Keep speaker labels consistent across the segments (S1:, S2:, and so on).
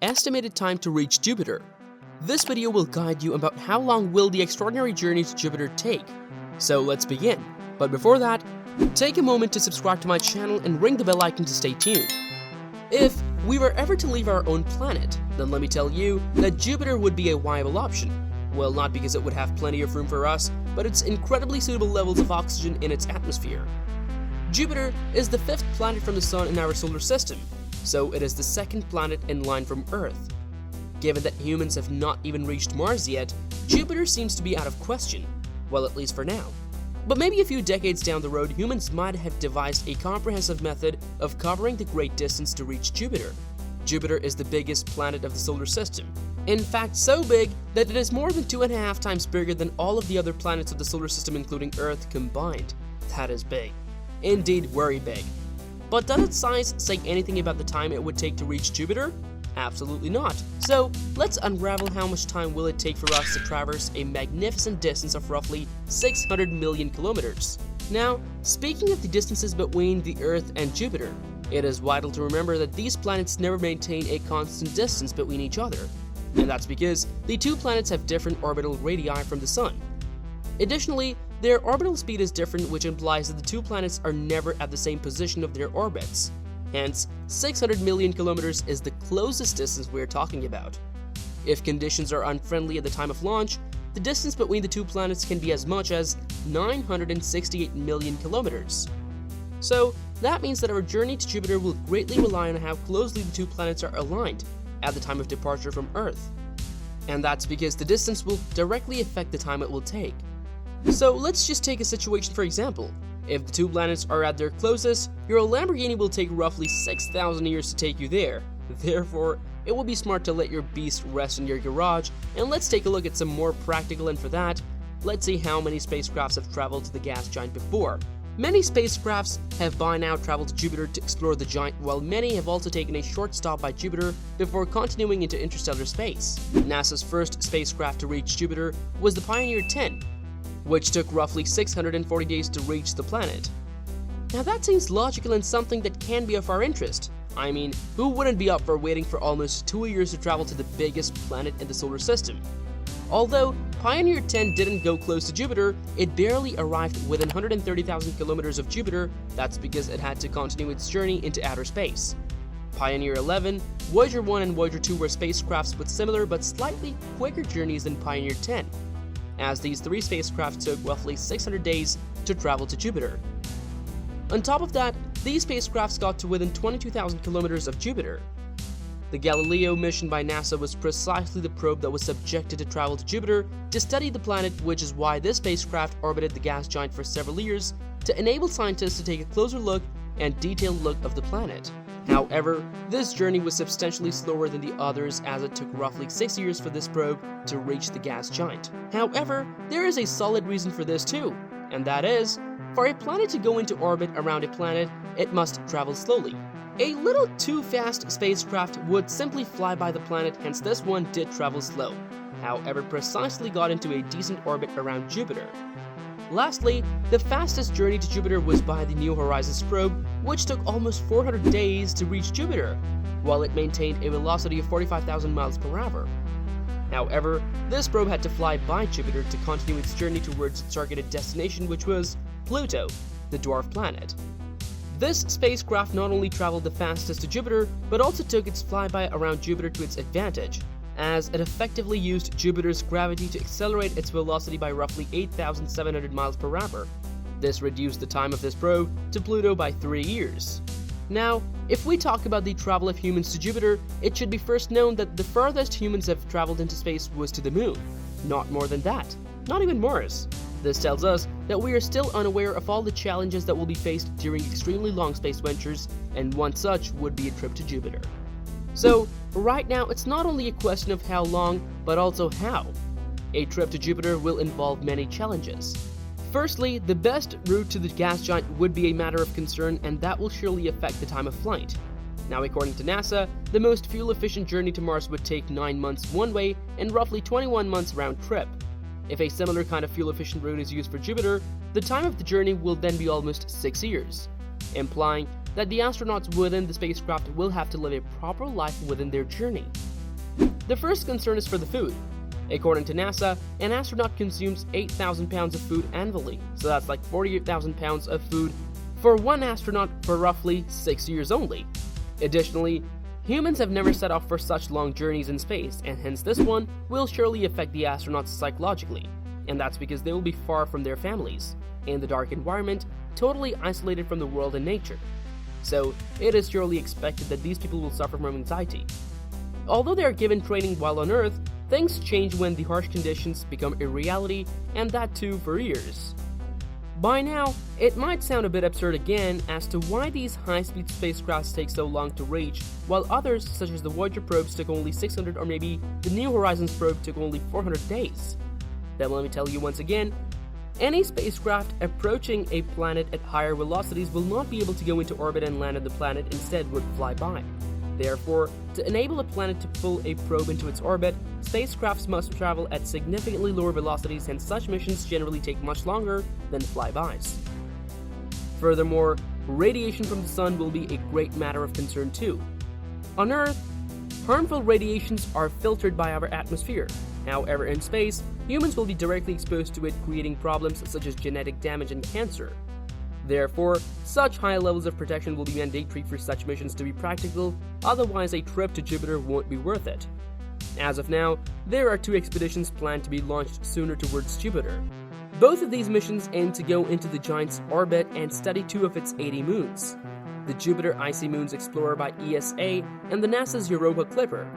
S1: estimated time to reach Jupiter. This video will guide you about how long will the extraordinary journey to Jupiter take. So let's begin. But before that, take a moment to subscribe to my channel and ring the bell icon to stay tuned. If we were ever to leave our own planet, then let me tell you that Jupiter would be a viable option. Well, not because it would have plenty of room for us, but its incredibly suitable levels of oxygen in its atmosphere. Jupiter is the fifth planet from the Sun in our solar system, so it is the second planet in line from Earth. Given that humans have not even reached Mars yet, Jupiter seems to be out of question, well, at least for now. But maybe a few decades down the road, humans might have devised a comprehensive method of covering the great distance to reach Jupiter. Jupiter is the biggest planet of the solar system. In fact, so big that it is more than 2.5 times bigger than all of the other planets of the solar system, including Earth combined. That is big. Indeed, very big. But does its size say anything about the time it would take to reach Jupiter? Absolutely not. So let's unravel how much time will it take for us to traverse a magnificent distance of roughly 600 million kilometers. Now, speaking of the distances between the Earth and Jupiter, it is vital to remember that these planets never maintain a constant distance between each other. And that's because the two planets have different orbital radii from the Sun. Additionally, their orbital speed is different, which implies that the two planets are never at the same position of their orbits. Hence, 600 million kilometers is the closest distance we're talking about. If conditions are unfriendly at the time of launch, the distance between the two planets can be as much as 968 million kilometers. So, that means that our journey to Jupiter will greatly rely on how closely the two planets are aligned at the time of departure from Earth. And that's because the distance will directly affect the time it will take. So let's just take a situation for example. If the two planets are at their closest, your Lamborghini will take roughly 6,000 years to take you there. Therefore, it will be smart to let your beast rest in your garage, and let's take a look at some more practical, and for that, let's see how many spacecrafts have traveled to the gas giant before. Many spacecrafts have by now traveled to Jupiter to explore the giant, while many have also taken a short stop by Jupiter before continuing into interstellar space. NASA's first spacecraft to reach Jupiter was the Pioneer 10, which took roughly 640 days to reach the planet. Now that seems logical and something that can be of our interest. I mean, who wouldn't be up for waiting for almost 2 years to travel to the biggest planet in the solar system? Although Pioneer 10 didn't go close to Jupiter, it barely arrived within 130,000 kilometers of Jupiter. That's because it had to continue its journey into outer space. Pioneer 11, Voyager 1 and Voyager 2 were spacecrafts with similar but slightly quicker journeys than Pioneer 10, as these three spacecraft took roughly 600 days to travel to Jupiter. On top of that, these spacecrafts got to within 22,000 kilometers of Jupiter. The Galileo mission by NASA was precisely the probe that was subjected to travel to Jupiter to study the planet, which is why this spacecraft orbited the gas giant for several years to enable scientists to take a closer look and detailed look of the planet. However, this journey was substantially slower than the others, as it took roughly 6 years for this probe to reach the gas giant. However, there is a solid reason for this too, and that is, for a planet to go into orbit around a planet, it must travel slowly. A little too fast spacecraft would simply fly by the planet, hence this one did travel slow. However, precisely got into a decent orbit around Jupiter. Lastly, the fastest journey to Jupiter was by the New Horizons probe, which took almost 400 days to reach Jupiter, while it maintained a velocity of 45,000 miles per hour. However, this probe had to fly by Jupiter to continue its journey towards its targeted destination, which was Pluto, the dwarf planet. This spacecraft not only traveled the fastest to Jupiter, but also took its flyby around Jupiter to its advantage, as it effectively used Jupiter's gravity to accelerate its velocity by roughly 8,700 miles per hour. This reduced the time of this probe to Pluto by 3 years. Now, if we talk about the travel of humans to Jupiter, it should be first known that the furthest humans have traveled into space was to the Moon. Not more than that. Not even Mars. This tells us that we are still unaware of all the challenges that will be faced during extremely long space ventures, and one such would be a trip to Jupiter. So, right now it's not only a question of how long, but also how. A trip to Jupiter will involve many challenges. Firstly, the best route to the gas giant would be a matter of concern, and that will surely affect the time of flight. Now, according to NASA, the most fuel-efficient journey to Mars would take 9 months one way and roughly 21 months round trip. If a similar kind of fuel-efficient route is used for Jupiter, the time of the journey will then be almost 6 years, implying that the astronauts within the spacecraft will have to live a proper life within their journey. The first concern is for the food. According to NASA, an astronaut consumes 8,000 pounds of food annually, so that's like 48,000 pounds of food for one astronaut for roughly 6 years only. Additionally, humans have never set off for such long journeys in space, and hence this one will surely affect the astronauts psychologically, and that's because they will be far from their families, in the dark environment, totally isolated from the world and nature. So, it is surely expected that these people will suffer from anxiety. Although they are given training while on Earth, things change when the harsh conditions become a reality, and that too for years. By now, it might sound a bit absurd again as to why these high-speed spacecrafts take so long to reach, while others, such as the Voyager probes, took only 600, or maybe the New Horizons probe took only 400 days. Then let me tell you once again, any spacecraft approaching a planet at higher velocities will not be able to go into orbit and land on the planet, instead would fly by. Therefore, to enable a planet to pull a probe into its orbit, spacecrafts must travel at significantly lower velocities, and such missions generally take much longer than flybys. Furthermore, radiation from the sun will be a great matter of concern too. On Earth, harmful radiations are filtered by our atmosphere. However, in space, humans will be directly exposed to it, creating problems such as genetic damage and cancer. Therefore, such high levels of protection will be mandatory for such missions to be practical, otherwise a trip to Jupiter won't be worth it. As of now, there are 2 expeditions planned to be launched sooner towards Jupiter. Both of these missions aim to go into the giant's orbit and study 2 of its 80 moons: the Jupiter Icy Moons Explorer by ESA and the NASA's Europa Clipper.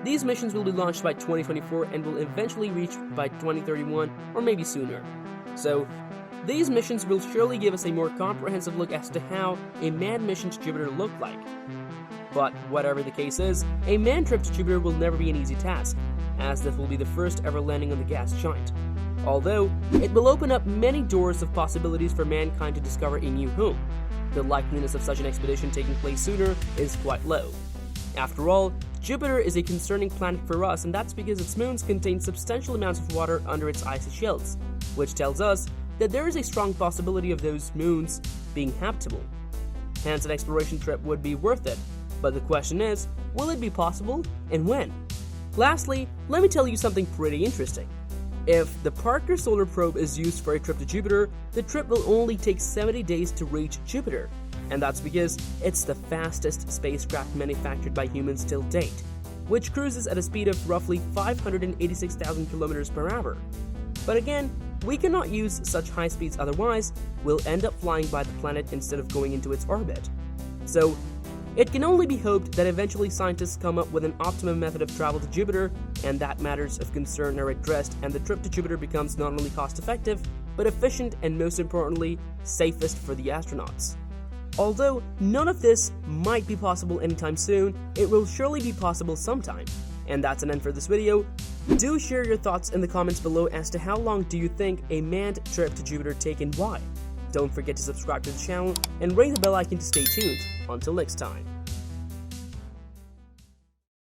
S1: These missions will be launched by 2024 and will eventually reach by 2031 or maybe sooner. So, these missions will surely give us a more comprehensive look as to how a manned mission to Jupiter looked like. But whatever the case is, a manned trip to Jupiter will never be an easy task, as this will be the first ever landing on the gas giant. Although, it will open up many doors of possibilities for mankind to discover a new home. The likeliness of such an expedition taking place sooner is quite low. After all, Jupiter is a concerning planet for us, and that's because its moons contain substantial amounts of water under its icy shells, which tells us that there is a strong possibility of those moons being habitable. Hence, an exploration trip would be worth it, but the question is, will it be possible, and when? Lastly, let me tell you something pretty interesting. If the Parker Solar Probe is used for a trip to Jupiter, the trip will only take 70 days to reach Jupiter, and that's because it's the fastest spacecraft manufactured by humans till date, which cruises at a speed of roughly 586,000 kilometers per hour. But again, we cannot use such high speeds, otherwise we'll end up flying by the planet instead of going into its orbit. So, it can only be hoped that eventually scientists come up with an optimum method of travel to Jupiter, and that matters of concern are addressed, and the trip to Jupiter becomes not only cost-effective, but efficient and most importantly, safest for the astronauts. Although none of this might be possible anytime soon, it will surely be possible sometime. And that's an end for this video. Do share your thoughts in the comments below as to how long do you think a manned trip to Jupiter take and why. Don't forget to subscribe to the channel and ring the bell icon to stay tuned. Until next time.